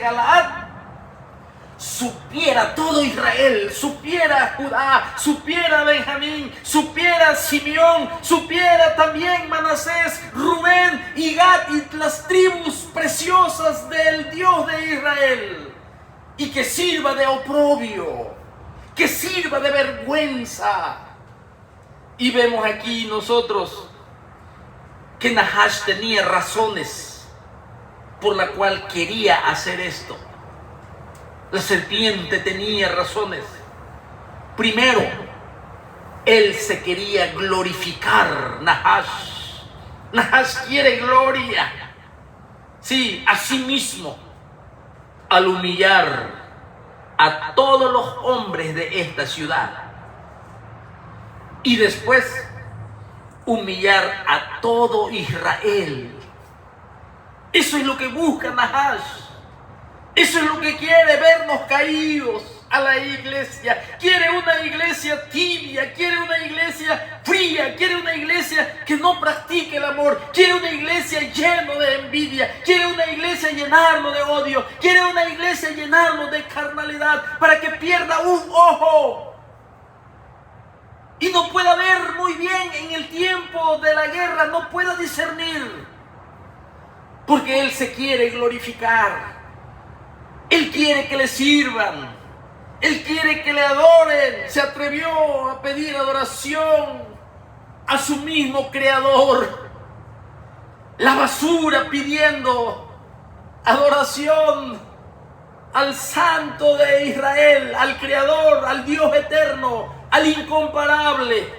Galaad, supiera todo Israel, supiera Judá, supiera Benjamín, supiera Simeón, supiera también Manasés, Rubén y Gad y las tribus preciosas del Dios de Israel, y que sirva de oprobio, que sirva de vergüenza. Y vemos aquí nosotros que Nahash tenía razones por la cual quería hacer esto. La serpiente tenía razones. Primero, él se quería glorificar. Nahash quiere gloria. Sí, a sí mismo, al humillar a todos los hombres de esta ciudad. Y después humillar a todo Israel. Eso es lo que busca Nahash. Eso es lo que quiere, vernos caídos a la iglesia. Quiere una iglesia tibia, quiere una iglesia fría, quiere una iglesia que no practique el amor, quiere una iglesia llena de envidia, quiere una iglesia llenarlo de odio, quiere una iglesia llenarlo de carnalidad para que pierda un ojo y no pueda ver muy bien en el tiempo de la guerra, no pueda discernir, porque él se quiere glorificar. Él quiere que le sirvan. Él quiere que le adoren. Se atrevió a pedir adoración a su mismo creador. La basura pidiendo adoración al Santo de Israel, al Creador, al Dios eterno, al incomparable.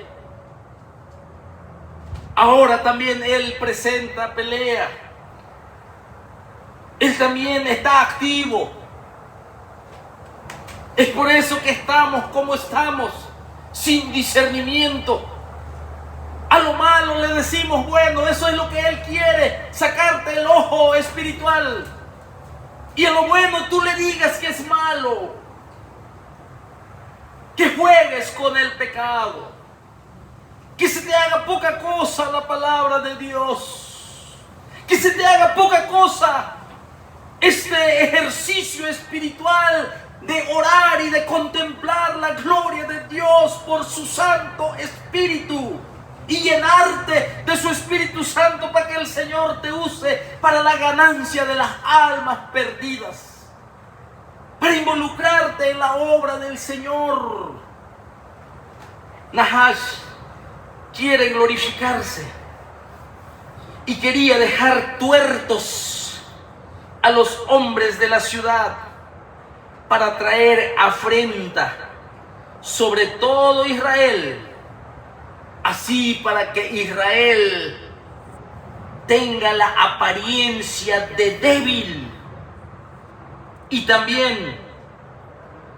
Ahora también él presenta pelea. Él también está activo. Es por eso que estamos como estamos, sin discernimiento. A lo malo le decimos, bueno, eso es lo que él quiere, sacarte el ojo espiritual. Y a lo bueno tú le digas que es malo, que juegues con el pecado, que se te haga poca cosa la palabra de Dios, que se te haga poca cosa este ejercicio espiritual de orar y de contemplar la gloria de Dios por su Santo Espíritu y llenarte de su Espíritu Santo para que el Señor te use para la ganancia de las almas perdidas, para involucrarte en la obra del Señor. Nahash quiere glorificarse y quería dejar tuertos a los hombres de la ciudad para traer afrenta sobre todo Israel, así para que Israel tenga la apariencia de débil y también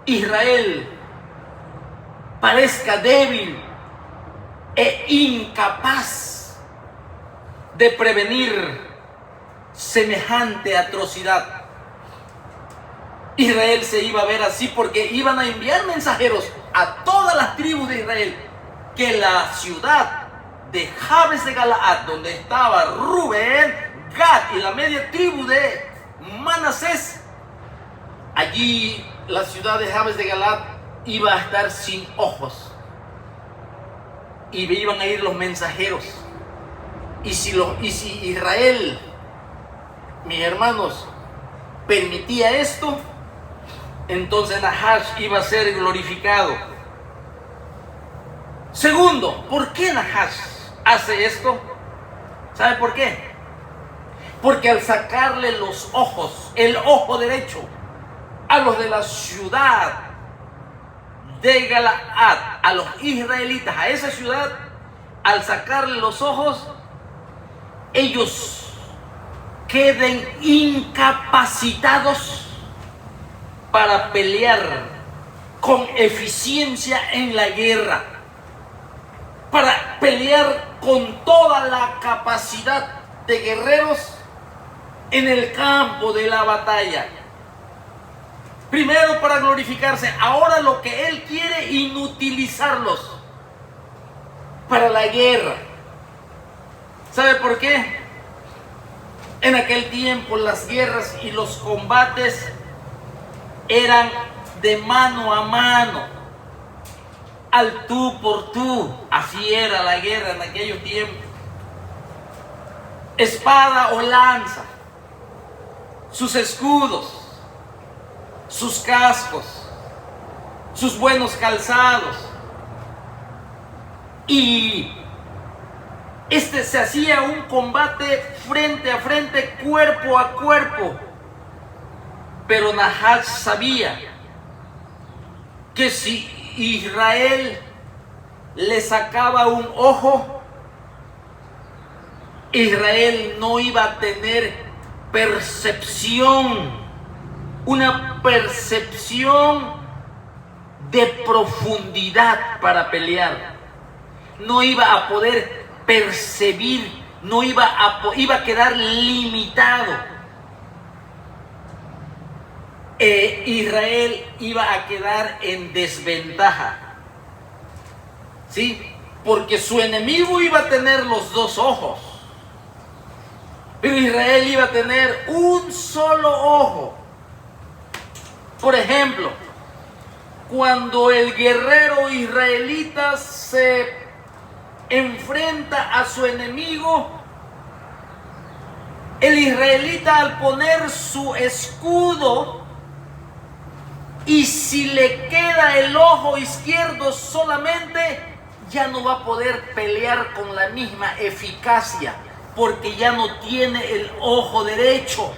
Israel parezca débil e incapaz de prevenir semejante atrocidad. Israel se iba a ver así porque iban a enviar mensajeros a todas las tribus de Israel que la ciudad de Jabes de Galaad, donde estaba Rubén, Gad y la media tribu de Manasés, allí la ciudad de Jabes de Galaad iba a estar sin ojos y iban a ir los mensajeros. Y si Israel, mis hermanos, permitía esto, entonces Nahash iba a ser glorificado. Segundo, ¿por qué Nahash hace esto? ¿Sabe por qué? Porque al sacarle los ojos, el ojo derecho, a los de la ciudad de Galaad, a los israelitas, a esa ciudad, al sacarle los ojos, ellos queden incapacitados para pelear con eficiencia en la guerra, para pelear con toda la capacidad de guerreros en el campo de la batalla. Primero para glorificarse, ahora lo que él quiere, inutilizarlos para la guerra. ¿Sabe por qué? En aquel tiempo las guerras y los combates eran de mano a mano, al tú por tú. Así era la guerra en aquellos tiempos. Espada o lanza, sus escudos, sus cascos, sus buenos calzados. Y se hacía un combate frente a frente, cuerpo a cuerpo. Pero Nahash sabía que si Israel le sacaba un ojo, Israel no iba a tener percepción, una percepción de profundidad para pelear. No iba a poder percibir, iba a quedar limitado. Israel iba a quedar en desventaja, ¿sí? Porque su enemigo iba a tener los dos ojos, pero Israel iba a tener un solo ojo. Por ejemplo, cuando el guerrero israelita se enfrenta a su enemigo, el israelita, al poner su escudo, y si le queda el ojo izquierdo solamente, ya no va a poder pelear con la misma eficacia, porque ya no tiene el ojo derecho.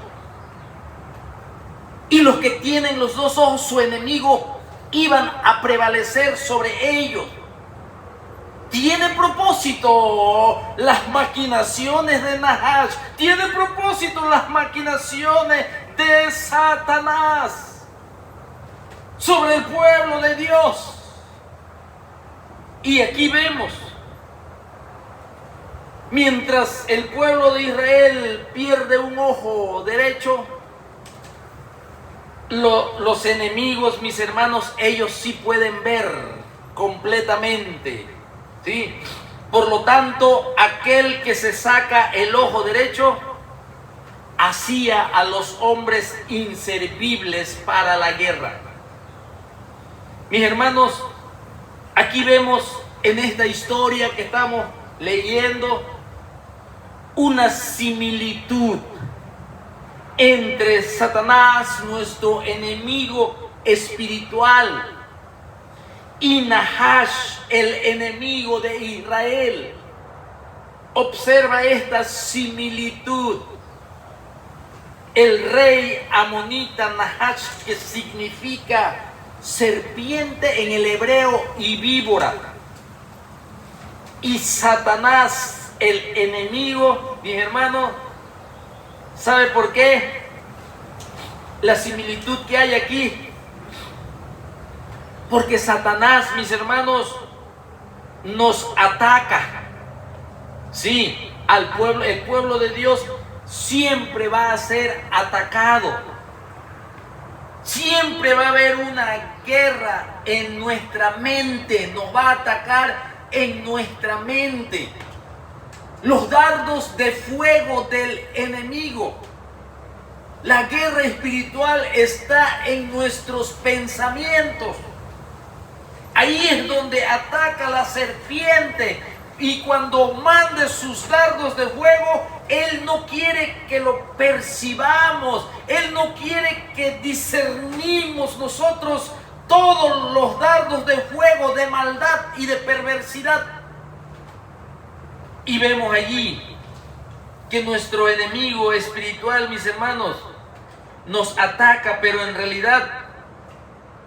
Y los que tienen los dos ojos, su enemigo, iban a prevalecer sobre ellos. Tiene propósito las maquinaciones de Nahash, tiene propósito las maquinaciones de Satanás sobre el pueblo de Dios. Y aquí vemos, mientras el pueblo de Israel pierde un ojo derecho, los enemigos, mis hermanos, ellos sí pueden ver completamente, ¿sí? Por lo tanto, aquel que se saca el ojo derecho hacía a los hombres inservibles para la guerra. Mis hermanos, aquí vemos en esta historia que estamos leyendo una similitud entre Satanás, nuestro enemigo espiritual, y Nahash, el enemigo de Israel. Observa esta similitud. El rey amonita Nahash, que significa serpiente en el hebreo y víbora, y Satanás, el enemigo, mis hermanos, ¿sabe por qué? La similitud que hay aquí. Porque Satanás, mis hermanos, nos ataca. Sí, el pueblo de Dios siempre va a ser atacado. Siempre va a haber una guerra en nuestra mente, nos va a atacar en nuestra mente. Los dardos de fuego del enemigo. La guerra espiritual está en nuestros pensamientos. Ahí es donde ataca la serpiente. Y cuando mande sus dardos de fuego, Él no quiere que lo percibamos. Él no quiere que discernimos nosotros todos los dardos de fuego de maldad y de perversidad. Y vemos allí que nuestro enemigo espiritual, mis hermanos, nos ataca, pero en realidad,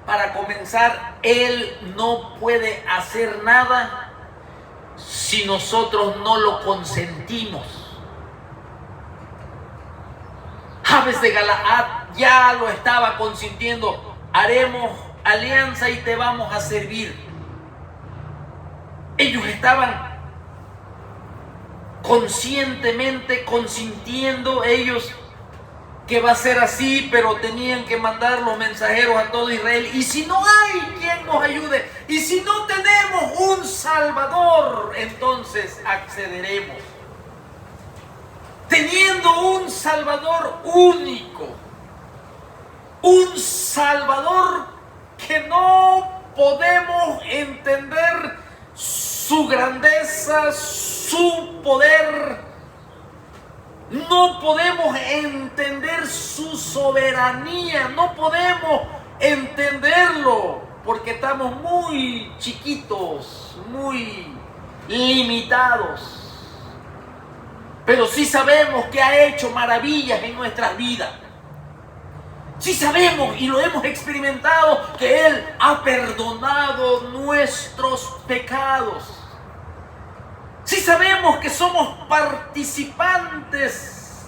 para comenzar, Él no puede hacer nada si nosotros no lo consentimos. Jabes de Galaad ya lo estaba consintiendo. Haremos alianza y te vamos a servir. Ellos estaban conscientemente consintiendo ellos que va a ser así, pero tenían que mandar los mensajeros a todo Israel. Y si no hay quien nos ayude, y si no tenemos un Salvador, entonces accederemos. Teniendo un Salvador único, un Salvador que no podemos entender su grandeza, su poder. No podemos entender su soberanía, no podemos entenderlo porque estamos muy chiquitos, muy limitados. Pero sí sabemos que ha hecho maravillas en nuestras vidas. Sí sabemos y lo hemos experimentado que Él ha perdonado nuestros pecados. Sí sabemos que somos participantes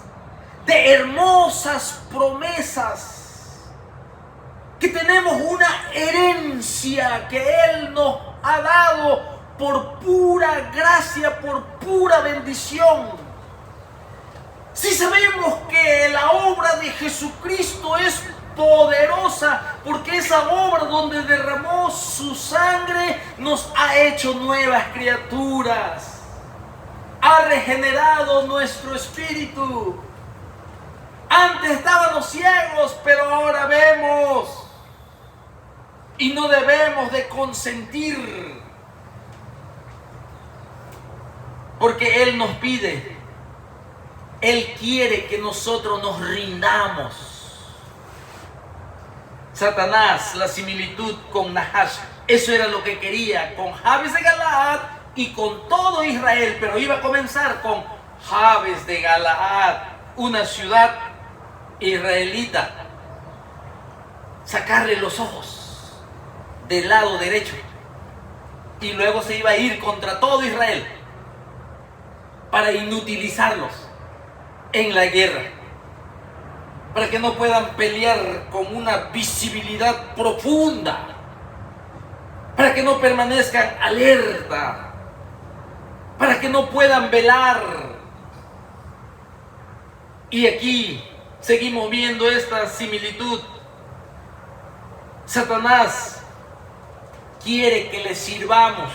de hermosas promesas, que tenemos una herencia que Él nos ha dado por pura gracia, por pura bendición. Sí sabemos que la obra de Jesucristo es poderosa, porque esa obra donde derramó su sangre nos ha hecho nuevas criaturas, ha regenerado nuestro espíritu. Antes estábamos ciegos, pero ahora vemos, y no debemos de consentir, porque Él nos pide. Él quiere que nosotros nos rindamos. Satanás, la similitud con Nahash, eso era lo que quería con Jabes de Galaad y con todo Israel, pero iba a comenzar con Jabes de Galaad, una ciudad israelita. Sacarle los ojos del lado derecho y luego se iba a ir contra todo Israel para inutilizarlos en la guerra, para que no puedan pelear con una visibilidad profunda, para que no permanezcan alerta, para que no puedan velar. Y aquí seguimos viendo esta similitud. Satanás quiere que le sirvamos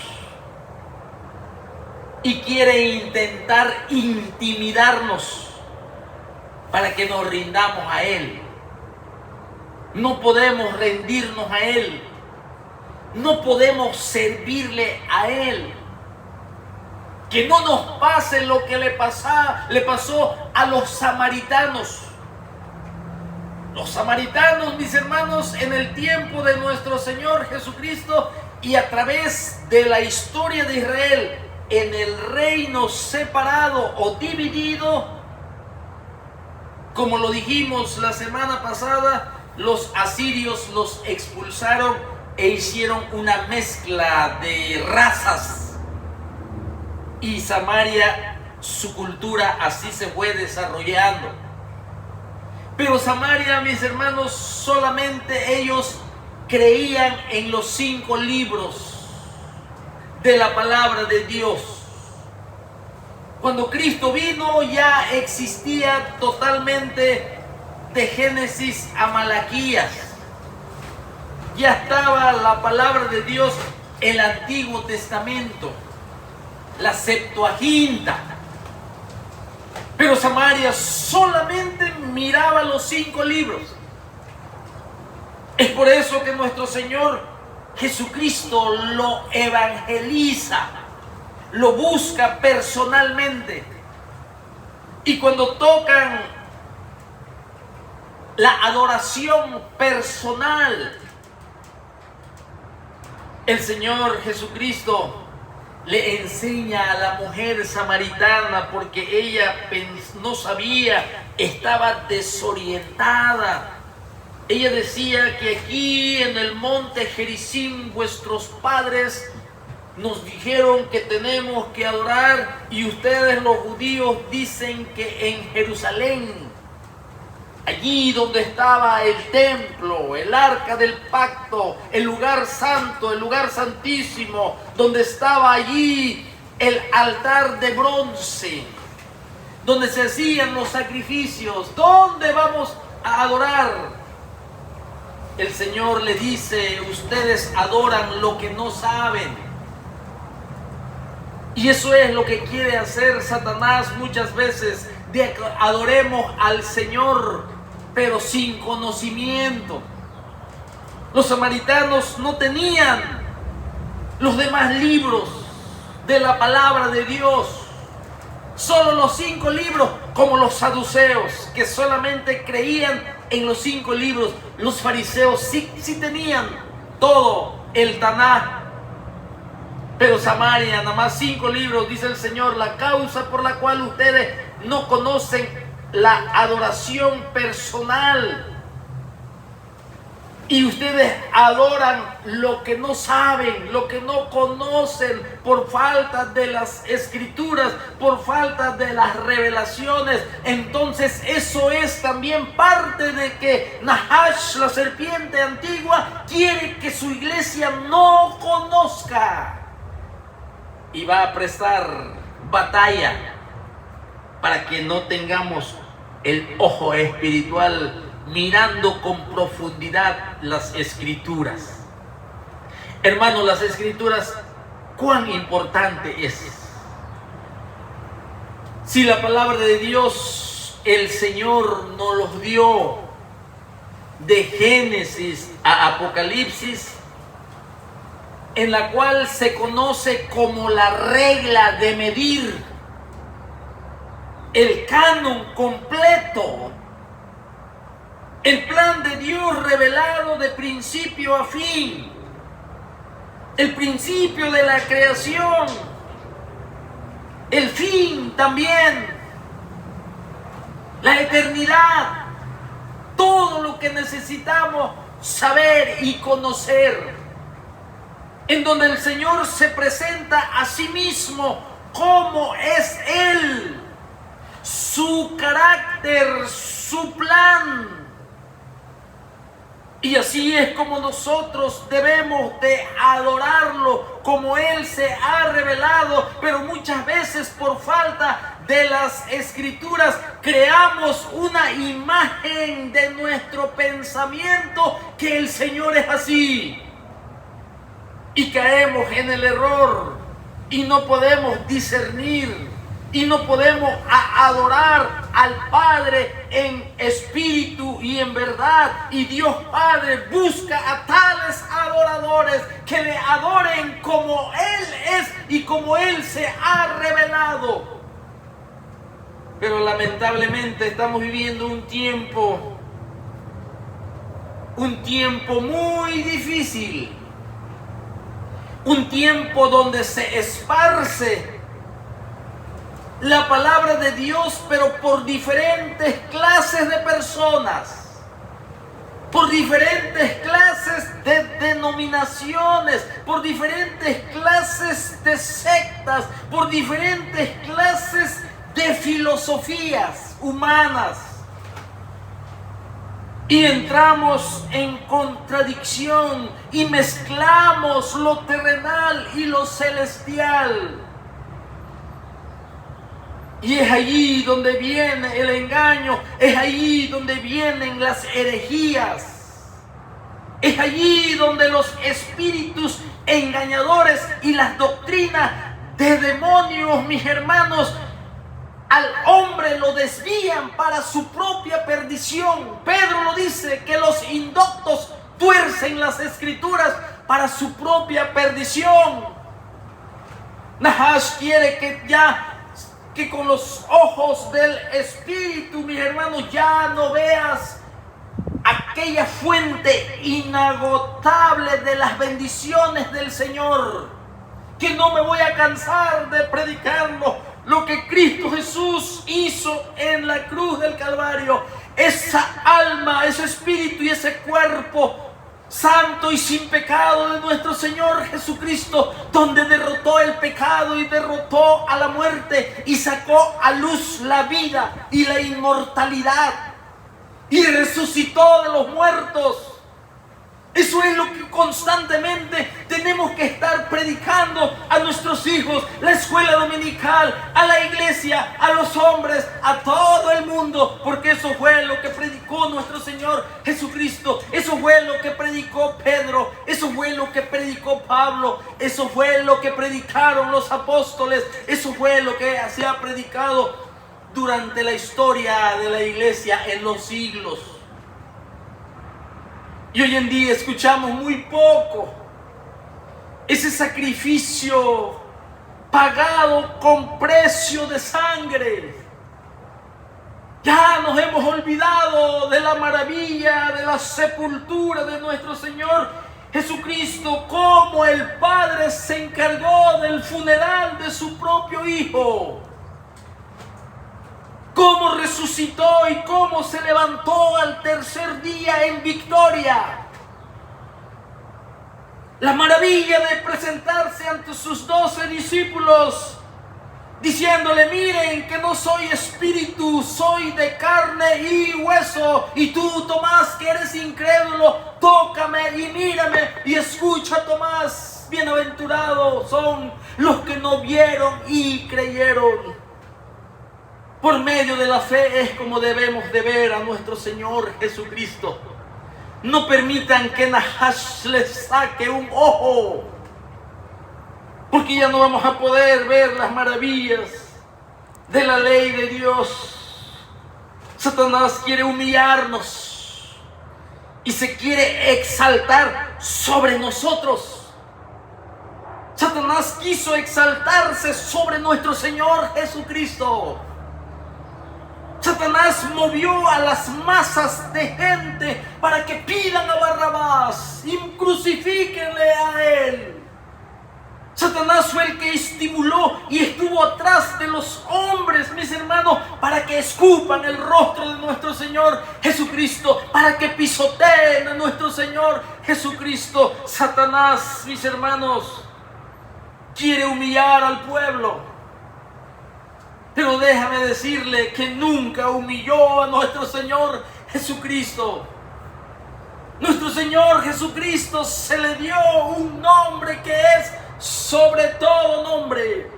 y quiere intentar intimidarnos para que nos rindamos a Él. No podemos rendirnos a Él. No podemos servirle a Él. Que no nos pase lo que le pasó a los samaritanos. Los samaritanos, mis hermanos, en el tiempo de nuestro Señor Jesucristo y a través de la historia de Israel, en el reino separado o dividido, como lo dijimos la semana pasada, los asirios los expulsaron e hicieron una mezcla de razas. Y Samaria, su cultura así se fue desarrollando. Pero Samaria, mis hermanos, solamente ellos creían en los 5 libros de la palabra de Dios. Cuando Cristo vino ya existía totalmente de Génesis a Malaquías. Ya estaba la palabra de Dios, el Antiguo Testamento, la Septuaginta. Pero Samaria solamente miraba los 5 libros. Es por eso que nuestro Señor Jesucristo lo evangeliza, lo busca personalmente. Y cuando tocan la adoración personal, el Señor Jesucristo le enseña a la mujer samaritana, porque ella no sabía, estaba desorientada. Ella decía que aquí en el monte Gerizim vuestros padres nos dijeron que tenemos que adorar, y ustedes los judíos dicen que en Jerusalén, allí donde estaba el templo, el arca del pacto, el lugar santo, el lugar santísimo, donde estaba allí el altar de bronce, donde se hacían los sacrificios, ¿dónde vamos a adorar? El Señor le dice: ustedes adoran lo que no saben. Y eso es lo que quiere hacer Satanás muchas veces, de que adoremos al Señor, pero sin conocimiento. Los samaritanos no tenían los demás libros de la palabra de Dios, solo los 5 libros, como los saduceos, que solamente creían en los 5 libros. Los fariseos sí tenían todo el Tanaj, pero Samaria, nada más 5 libros, dice el Señor. La causa por la cual ustedes no conocen la adoración personal, y ustedes adoran lo que no saben, lo que no conocen, por falta de las escrituras, por falta de las revelaciones. Entonces eso es también parte de que Nahash, la serpiente antigua, quiere que su iglesia no conozca. Y va a prestar batalla para que no tengamos el ojo espiritual mirando con profundidad las escrituras. Hermanos, las escrituras, cuán importante es. Si la palabra de Dios, el Señor nos los dio de Génesis a Apocalipsis, en la cual se conoce como la regla de medir, el canon completo, el plan de Dios revelado de principio a fin, el principio de la creación, el fin también, la eternidad, todo lo que necesitamos saber y conocer, en donde el Señor se presenta a sí mismo como es Él, su carácter, su plan. Y así es como nosotros debemos de adorarlo, como Él se ha revelado. Pero muchas veces, por falta de las escrituras, creamos una imagen de nuestro pensamiento que el Señor es así. Y caemos en el error y no podemos discernir. Y no podemos adorar al Padre en espíritu y en verdad. Y Dios Padre busca a tales adoradores que le adoren como Él es y como Él se ha revelado. Pero lamentablemente estamos viviendo un tiempo muy difícil. Un tiempo donde se esparce la palabra de Dios, pero por diferentes clases de personas, por diferentes clases de denominaciones, por diferentes clases de sectas, por diferentes clases de filosofías humanas. Y entramos en contradicción y mezclamos lo terrenal y lo celestial. Y es allí donde viene el engaño, es allí donde vienen las herejías, es allí donde los espíritus engañadores y las doctrinas de demonios, mis hermanos, al hombre lo desvían para su propia perdición. Pedro lo dice, que los indoctos tuercen las escrituras para su propia perdición. Nahash quiere que con los ojos del Espíritu, mis hermanos, ya no veas aquella fuente inagotable de las bendiciones del Señor, que no me voy a cansar de predicarlo, lo que Cristo Jesús hizo en la cruz del Calvario, esa alma, ese espíritu y ese cuerpo santo y sin pecado de nuestro Señor Jesucristo, donde derrotó el pecado y derrotó a la muerte y sacó a luz la vida y la inmortalidad y resucitó de los muertos. Eso es lo que constantemente tenemos que estar predicando a nuestros hijos, la escuela dominical, a la iglesia, a los hombres, a todo el mundo, porque eso fue lo que predicó nuestro Señor Jesucristo, eso fue lo que predicó Pedro, eso fue lo que predicó Pablo, eso fue lo que predicaron los apóstoles, eso fue lo que se ha predicado durante la historia de la iglesia en los siglos. Y hoy en día escuchamos muy poco ese sacrificio pagado con precio de sangre. Ya nos hemos olvidado de la maravilla de la sepultura de nuestro Señor Jesucristo, cómo el Padre se encargó del funeral de su propio Hijo, cómo resucitó y cómo se levantó al tercer día en victoria. La maravilla de presentarse ante sus 12 discípulos, diciéndole: miren que no soy espíritu, soy de carne y hueso. Y tú, Tomás, que eres incrédulo, tócame y mírame y escucha, Tomás. Bienaventurados son los que no vieron y creyeron. Por medio de la fe es como debemos de ver a nuestro Señor Jesucristo. No permitan que Nahash les saque un ojo, porque ya no vamos a poder ver las maravillas de la ley de Dios. Satanás quiere humillarnos y se quiere exaltar sobre nosotros. Satanás quiso exaltarse sobre nuestro Señor Jesucristo. Satanás movió a las masas de gente para que pidan a Barrabás y crucifíquenle a él. Satanás fue el que estimuló y estuvo atrás de los hombres, mis hermanos, para que escupan el rostro de nuestro Señor Jesucristo, para que pisoteen a nuestro Señor Jesucristo. Satanás, mis hermanos, quiere humillar al pueblo. Pero déjame decirle que nunca humilló a nuestro Señor Jesucristo. Nuestro Señor Jesucristo se le dio un nombre que es sobre todo nombre.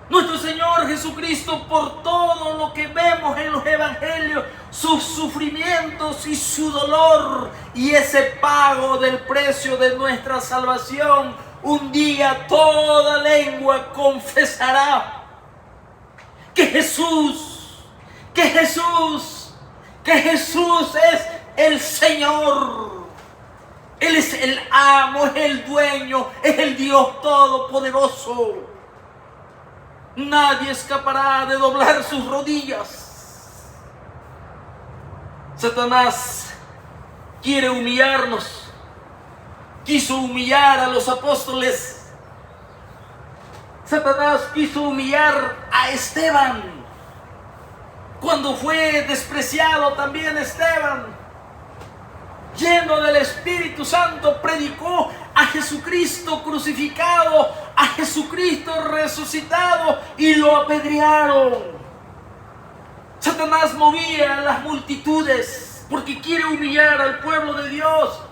Nuestro Señor Jesucristo, por todo lo que vemos en los evangelios, sus sufrimientos y su dolor y ese pago del precio de nuestra salvación, un día toda lengua confesará que Jesús es el Señor. Él es el amo, es el dueño, es el Dios todopoderoso. Nadie escapará de doblar sus rodillas. Satanás quiere humillarnos. Quiso humillar a los apóstoles. Satanás quiso humillar a Esteban. Cuando fue despreciado también Esteban, lleno del Espíritu Santo, predicó a Jesucristo crucificado, a Jesucristo resucitado, y lo apedrearon. Satanás movía a las multitudes porque quiere humillar al pueblo de Dios.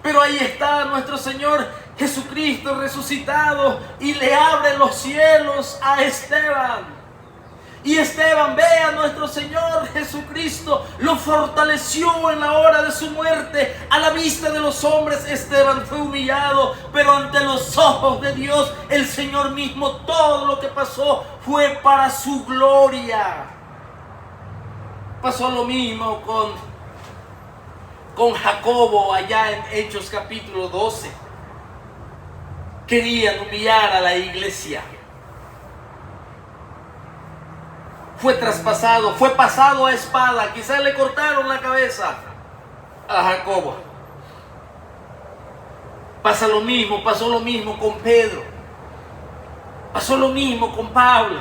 Pero ahí está nuestro Señor Jesucristo resucitado y le abre los cielos a Esteban. Y Esteban ve a nuestro Señor Jesucristo, lo fortaleció en la hora de su muerte. A la vista de los hombres Esteban fue humillado, pero ante los ojos de Dios, el Señor mismo, todo lo que pasó fue para su gloria. Pasó lo mismo con Jacobo allá en Hechos capítulo 12. Querían humillar a la iglesia. Fue traspasado, fue pasado a espada. Quizás le cortaron la cabeza a Jacobo. Pasó lo mismo con Pedro. Pasó lo mismo con Pablo.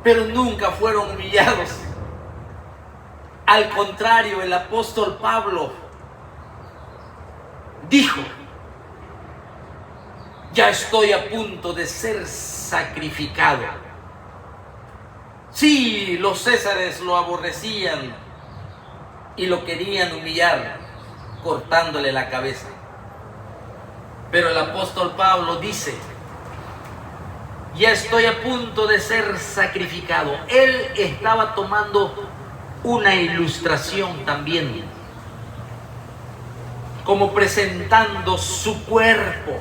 Pero nunca fueron humillados. Al contrario, el apóstol Pablo dijo: ya estoy a punto de ser sacrificado. Sí, los césares lo aborrecían y lo querían humillar, cortándole la cabeza. Pero el apóstol Pablo dice: ya estoy a punto de ser sacrificado. Él estaba tomando una ilustración también, como presentando su cuerpo